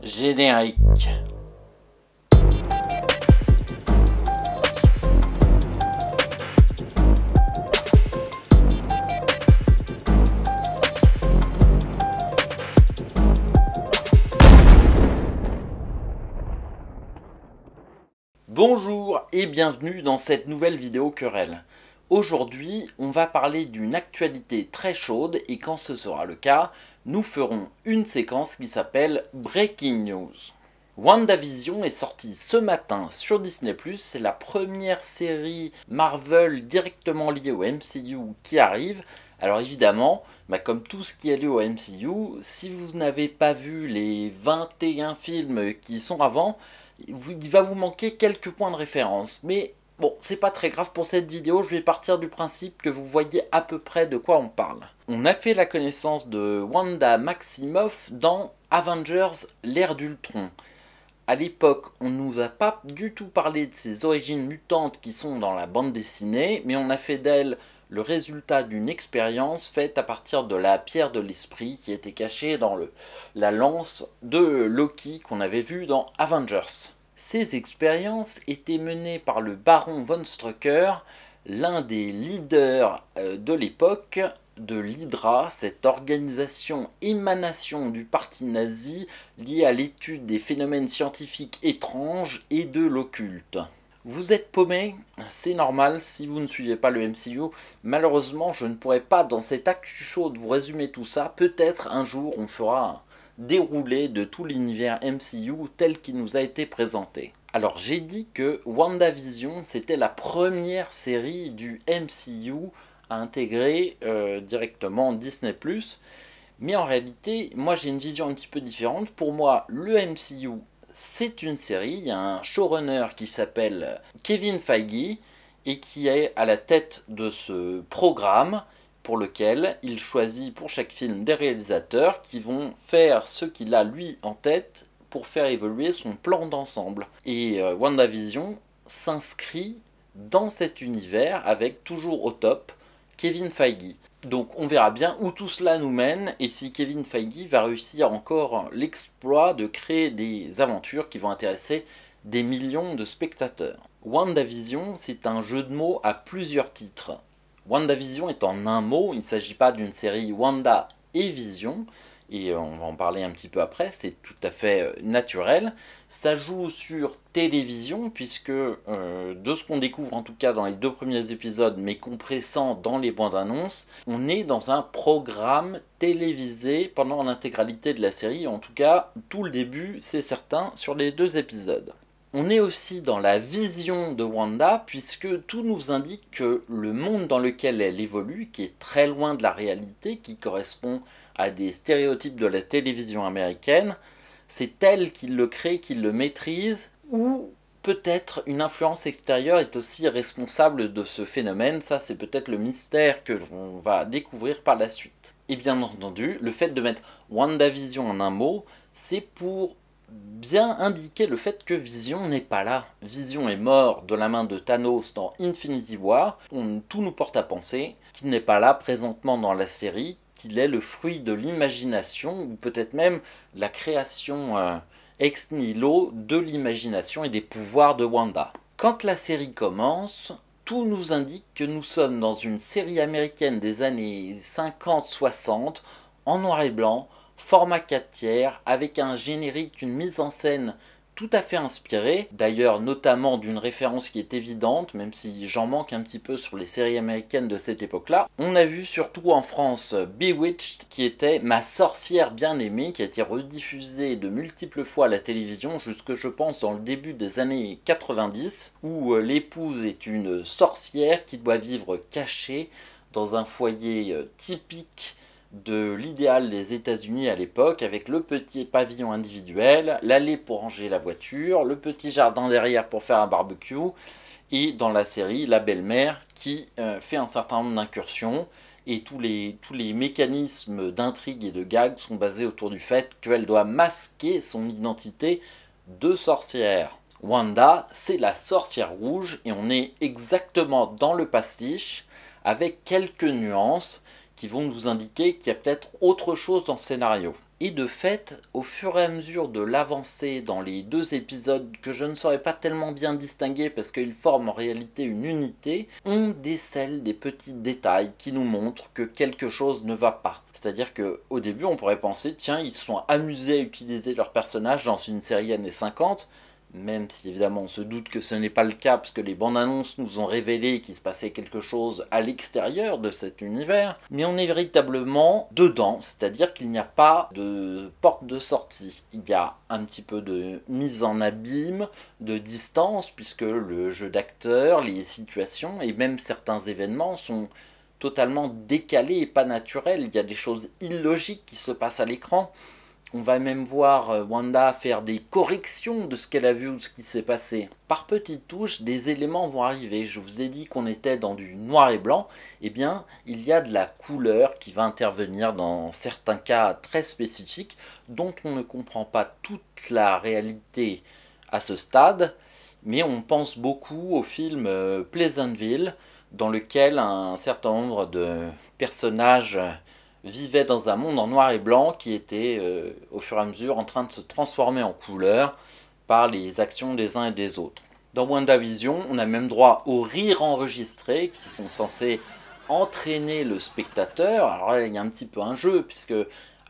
Générique. Bonjour et bienvenue dans cette nouvelle vidéo querelle. Aujourd'hui, on va parler d'une actualité très chaude et quand ce sera le cas, nous ferons une séquence qui s'appelle Breaking News. WandaVision est sortie ce matin sur Disney+, c'est la première série Marvel directement liée au MCU qui arrive. Alors évidemment, comme tout ce qui est lié au MCU, si vous n'avez pas vu les 21 films qui sont avant, il va vous manquer quelques points de référence. Mais bon, c'est pas très grave pour cette vidéo, je vais partir du principe que vous voyez à peu près de quoi on parle. On a fait la connaissance de Wanda Maximoff dans Avengers l'ère d'Ultron. À l'époque, on ne nous a pas du tout parlé de ses origines mutantes qui sont dans la bande dessinée, mais on a fait d'elle le résultat d'une expérience faite à partir de la pierre de l'esprit qui était cachée dans la lance de Loki qu'on avait vu dans Avengers. Ces expériences étaient menées par le baron von Strucker, l'un des leaders de l'époque de l'Hydra, cette organisation émanation du parti nazi liée à l'étude des phénomènes scientifiques étranges et de l'occulte. Vous êtes paumé, c'est normal si vous ne suivez pas le MCU. Malheureusement, je ne pourrai pas dans cette actu chaude vous résumer tout ça. Peut-être un jour on fera un déroulé de tout l'univers MCU tel qu'il nous a été présenté. Alors j'ai dit que WandaVision c'était la première série du MCU à intégrer directement Disney+. Mais en réalité, moi j'ai une vision un petit peu différente. Pour moi, le MCU c'est une série, il y a un showrunner qui s'appelle Kevin Feige et qui est à la tête de ce programme pour lequel il choisit pour chaque film des réalisateurs qui vont faire ce qu'il a lui en tête pour faire évoluer son plan d'ensemble. Et WandaVision s'inscrit dans cet univers avec toujours au top Kevin Feige. Donc on verra bien où tout cela nous mène et si Kevin Feige va réussir encore l'exploit de créer des aventures qui vont intéresser des millions de spectateurs. WandaVision, c'est un jeu de mots à plusieurs titres. WandaVision est en un mot, il ne s'agit pas d'une série Wanda et Vision, et on va en parler un petit peu après, c'est tout à fait naturel. Ça joue sur télévision, puisque de ce qu'on découvre en tout cas dans les 2 premiers épisodes, mais compressant dans les bandes annonces, on est dans un programme télévisé pendant l'intégralité de la série, en tout cas tout le début, c'est certain, sur les 2 épisodes. On est aussi dans la vision de Wanda, puisque tout nous indique que le monde dans lequel elle évolue, qui est très loin de la réalité, qui correspond à des stéréotypes de la télévision américaine, c'est elle qui le crée, qui le maîtrise, ou peut-être une influence extérieure est aussi responsable de ce phénomène. Ça, c'est peut-être le mystère que l'on va découvrir par la suite. Et bien entendu, le fait de mettre WandaVision en un mot, c'est pour bien indiquer le fait que Vision n'est pas là. Vision est mort de la main de Thanos dans Infinity War. Tout nous porte à penser qu'il n'est pas là présentement dans la série, qu'il est le fruit de l'imagination, ou peut-être même la création ex nihilo de l'imagination et des pouvoirs de Wanda. Quand la série commence, tout nous indique que nous sommes dans une série américaine des années 50-60, en noir et blanc, format 4 tiers, avec un générique, une mise en scène tout à fait inspirée, d'ailleurs notamment d'une référence qui est évidente, même si j'en manque un petit peu sur les séries américaines de cette époque-là. On a vu surtout en France Bewitched, qui était Ma sorcière bien-aimée, qui a été rediffusée de multiples fois à la télévision, jusque je pense dans le début des années 90, où l'épouse est une sorcière qui doit vivre cachée dans un foyer typique de l'idéal des États-Unis à l'époque, avec le petit pavillon individuel, l'allée pour ranger la voiture, le petit jardin derrière pour faire un barbecue, et dans la série, la belle-mère qui fait un certain nombre d'incursions, et tous les mécanismes d'intrigue et de gag sont basés autour du fait qu'elle doit masquer son identité de sorcière. Wanda, c'est la sorcière rouge, et on est exactement dans le pastiche, avec quelques nuances qui vont nous indiquer qu'il y a peut-être autre chose dans le scénario. Et de fait, au fur et à mesure de l'avancée dans les 2 épisodes que je ne saurais pas tellement bien distinguer parce qu'ils forment en réalité une unité, on décèle des petits détails qui nous montrent que quelque chose ne va pas. C'est-à-dire qu'au début, on pourrait penser, tiens, ils se sont amusés à utiliser leurs personnages dans une série années 50, même si évidemment on se doute que ce n'est pas le cas, parce que les bandes annonces nous ont révélé qu'il se passait quelque chose à l'extérieur de cet univers, mais on est véritablement dedans, c'est-à-dire qu'il n'y a pas de porte de sortie. Il y a un petit peu de mise en abîme, de distance, puisque le jeu d'acteurs, les situations et même certains événements sont totalement décalés et pas naturels. Il y a des choses illogiques qui se passent à l'écran. On va même voir Wanda faire des corrections de ce qu'elle a vu ou de ce qui s'est passé. Par petites touches, des éléments vont arriver. Je vous ai dit qu'on était dans du noir et blanc. Eh bien, il y a de la couleur qui va intervenir dans certains cas très spécifiques, dont on ne comprend pas toute la réalité à ce stade. Mais on pense beaucoup au film Pleasantville, dans lequel un certain nombre de personnages vivait dans un monde en noir et blanc qui était au fur et à mesure en train de se transformer en couleur par les actions des uns et des autres. Dans WandaVision, on a même droit aux rires enregistrés qui sont censés entraîner le spectateur. Alors là, il y a un petit peu un jeu, puisque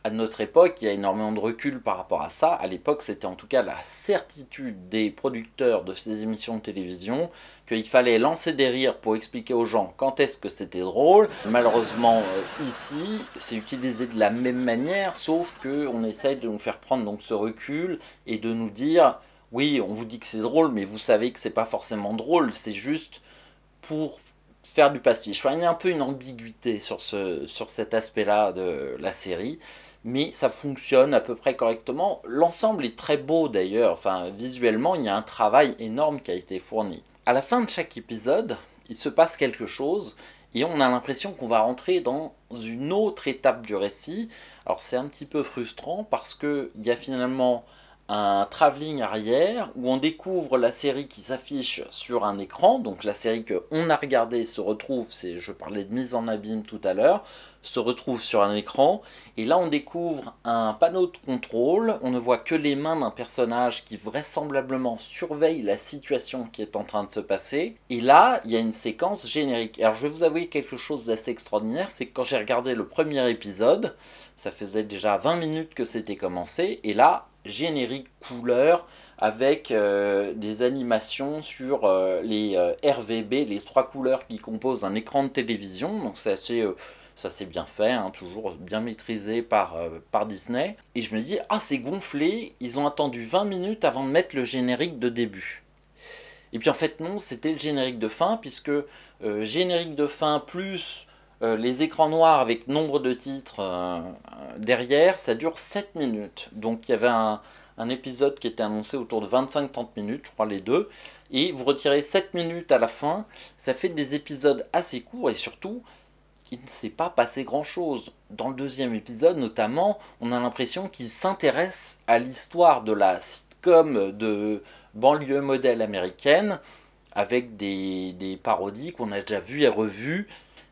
à notre époque, il y a énormément de recul par rapport à ça. À l'époque, c'était en tout cas la certitude des producteurs de ces émissions de télévision qu'il fallait lancer des rires pour expliquer aux gens quand est-ce que c'était drôle. Malheureusement, ici, c'est utilisé de la même manière, sauf qu'on essaye de nous faire prendre donc ce recul et de nous dire « Oui, on vous dit que c'est drôle, mais vous savez que c'est pas forcément drôle, c'est juste pour faire du pastiche. » Enfin, il y a un peu une ambiguïté sur cet aspect-là de la série. Mais ça fonctionne à peu près correctement. L'ensemble est très beau d'ailleurs, enfin visuellement il y a un travail énorme qui a été fourni. À la fin de chaque épisode, il se passe quelque chose et on a l'impression qu'on va rentrer dans une autre étape du récit. Alors c'est un petit peu frustrant parce qu'il y a finalement un travelling arrière où on découvre la série qui s'affiche sur un écran, donc la série qu'on a regardée se retrouve, je parlais de mise en abîme tout à l'heure, se retrouve sur un écran, et là on découvre un panneau de contrôle, on ne voit que les mains d'un personnage qui vraisemblablement surveille la situation qui est en train de se passer, et là il y a une séquence générique. Alors je vais vous avouer quelque chose d'assez extraordinaire, c'est que quand j'ai regardé le premier épisode, ça faisait déjà 20 minutes que c'était commencé, et là, générique couleur avec des animations sur les RVB, les 3 couleurs qui composent un écran de télévision, donc c'est assez... ça c'est bien fait, hein, toujours bien maîtrisé par Disney. Et je me dis, ah c'est gonflé, ils ont attendu 20 minutes avant de mettre le générique de début. Et puis en fait non, c'était le générique de fin, puisque générique de fin plus les écrans noirs avec nombre de titres derrière, ça dure 7 minutes. Donc il y avait un épisode qui était annoncé autour de 25-30 minutes, je crois les deux. Et vous retirez 7 minutes à la fin, ça fait des épisodes assez courts et surtout, il ne s'est pas passé grand chose. Dans le deuxième épisode notamment, on a l'impression qu'il s'intéresse à l'histoire de la sitcom de banlieue modèle américaine avec des parodies qu'on a déjà vues et revues.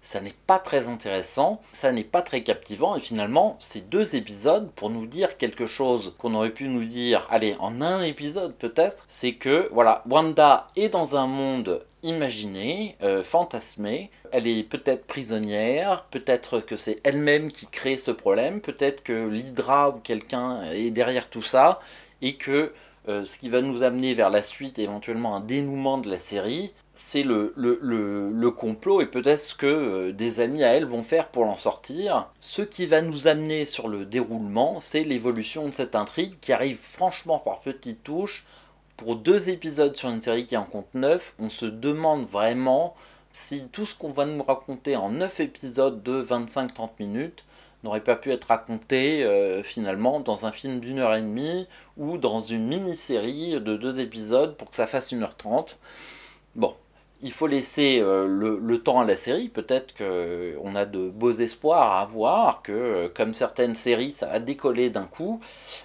Ça n'est pas très intéressant, ça n'est pas très captivant, et finalement, ces 2 épisodes, pour nous dire quelque chose qu'on aurait pu nous dire, allez, en un épisode peut-être, c'est que, voilà, Wanda est dans un monde imaginé, fantasmé, elle est peut-être prisonnière, peut-être que c'est elle-même qui crée ce problème, peut-être que l'Hydra ou quelqu'un est derrière tout ça, et que ce qui va nous amener vers la suite, éventuellement un dénouement de la série, c'est le complot et peut-être ce que des amis à elle vont faire pour l'en sortir. Ce qui va nous amener sur le déroulement, c'est l'évolution de cette intrigue qui arrive franchement par petites touches. Pour 2 épisodes sur une série qui en compte 9, on se demande vraiment si tout ce qu'on va nous raconter en 9 épisodes de 25-30 minutes n'aurait pas pu être raconté finalement dans un film d'1h30 ou dans une mini-série de 2 épisodes pour que ça fasse 1h30. Bon, il faut laisser le temps à la série, peut-être qu'on a de beaux espoirs à avoir, que comme certaines séries, ça va décoller d'un coup.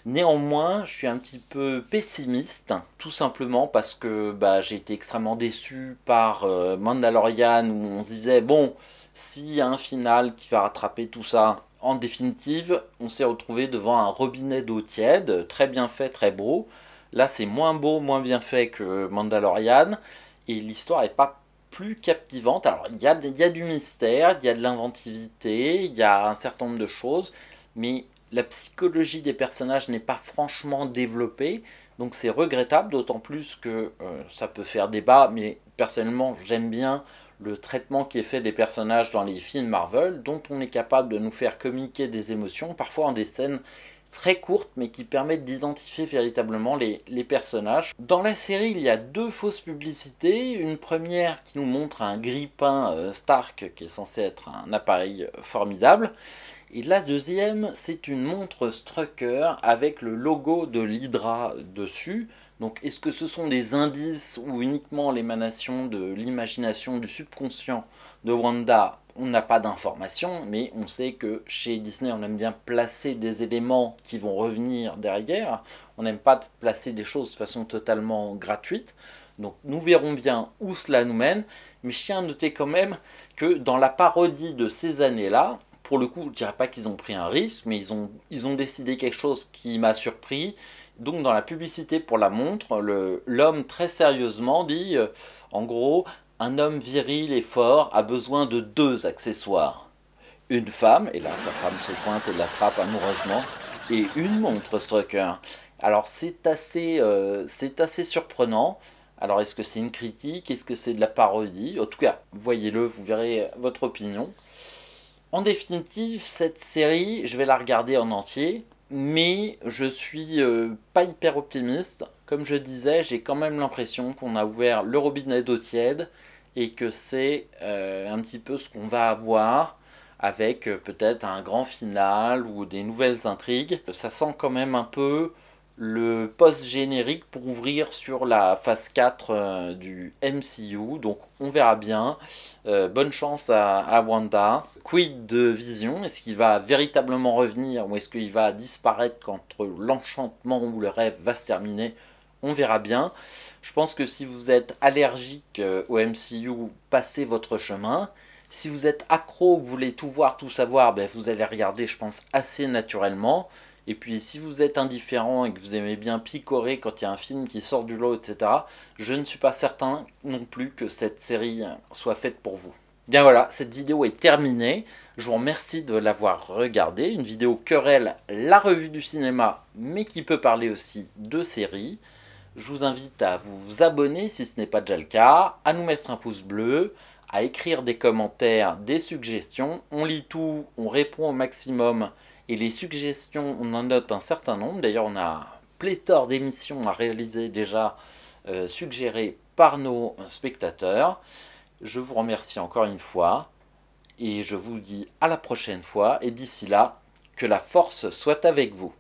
Néanmoins, je suis un petit peu pessimiste, tout simplement parce que j'ai été extrêmement déçu par Mandalorian, où on se disait, bon, s'il y a un final qui va rattraper tout ça, En définitive, on s'est retrouvé devant un robinet d'eau tiède, très bien fait, très beau. Là, c'est moins beau, moins bien fait que Mandalorian, et l'histoire n'est pas plus captivante. Alors, il y a du mystère, il y a de l'inventivité, il y a un certain nombre de choses, mais la psychologie des personnages n'est pas franchement développée, donc c'est regrettable, d'autant plus que ça peut faire débat, mais personnellement, j'aime bien le traitement qui est fait des personnages dans les films Marvel, dont on est capable de nous faire communiquer des émotions, parfois en des scènes très courtes, mais qui permettent d'identifier véritablement les personnages. Dans la série, il y a deux fausses publicités. Une première qui nous montre un grille-pain Stark, qui est censé être un appareil formidable. Et la deuxième, c'est une montre Strucker avec le logo de l'Hydra dessus. Donc est-ce que ce sont des indices ou uniquement l'émanation de l'imagination du subconscient de Wanda? On n'a pas d'informations, mais on sait que chez Disney, on aime bien placer des éléments qui vont revenir derrière. On n'aime pas placer des choses de façon totalement gratuite. Donc nous verrons bien où cela nous mène. Mais je tiens à noter quand même que dans la parodie de ces années-là, pour le coup, je ne dirais pas qu'ils ont pris un risque, mais ils ont décidé quelque chose qui m'a surpris. Donc dans la publicité pour la montre, l'homme très sérieusement dit, en gros, un homme viril et fort a besoin de deux accessoires. Une femme, et là sa femme se pointe et l'attrape amoureusement, et une montre Strucker. Alors c'est assez surprenant. Alors est-ce que c'est une critique? Est-ce que c'est de la parodie? En tout cas, voyez-le, vous verrez votre opinion. En définitive, cette série, je vais la regarder en entier, mais je suis pas hyper optimiste. Comme je disais, j'ai quand même l'impression qu'on a ouvert le robinet d'eau tiède et que c'est un petit peu ce qu'on va avoir avec peut-être un grand final ou des nouvelles intrigues. Ça sent quand même un peu le post-générique pour ouvrir sur la phase 4 du MCU. Donc on verra bien. Bonne chance à Wanda. Quid de Vision? Est-ce qu'il va véritablement revenir ou est-ce qu'il va disparaître quand l'enchantement ou le rêve va se terminer? On verra bien. Je pense que si vous êtes allergique au MCU, passez votre chemin. Si vous êtes accro, que vous voulez tout voir, tout savoir, ben vous allez regarder, je pense, assez naturellement. Et puis si vous êtes indifférent et que vous aimez bien picorer quand il y a un film qui sort du lot, etc., je ne suis pas certain non plus que cette série soit faite pour vous. Bien voilà, cette vidéo est terminée. Je vous remercie de l'avoir regardée. Une vidéo querelle, la revue du cinéma, mais qui peut parler aussi de séries. Je vous invite à vous abonner si ce n'est pas déjà le cas, à nous mettre un pouce bleu, à écrire des commentaires, des suggestions. On lit tout, on répond au maximum. Et les suggestions, on en note un certain nombre. D'ailleurs, on a pléthore d'émissions à réaliser déjà suggérées par nos spectateurs. Je vous remercie encore une fois. Et je vous dis à la prochaine fois. Et d'ici là, que la force soit avec vous.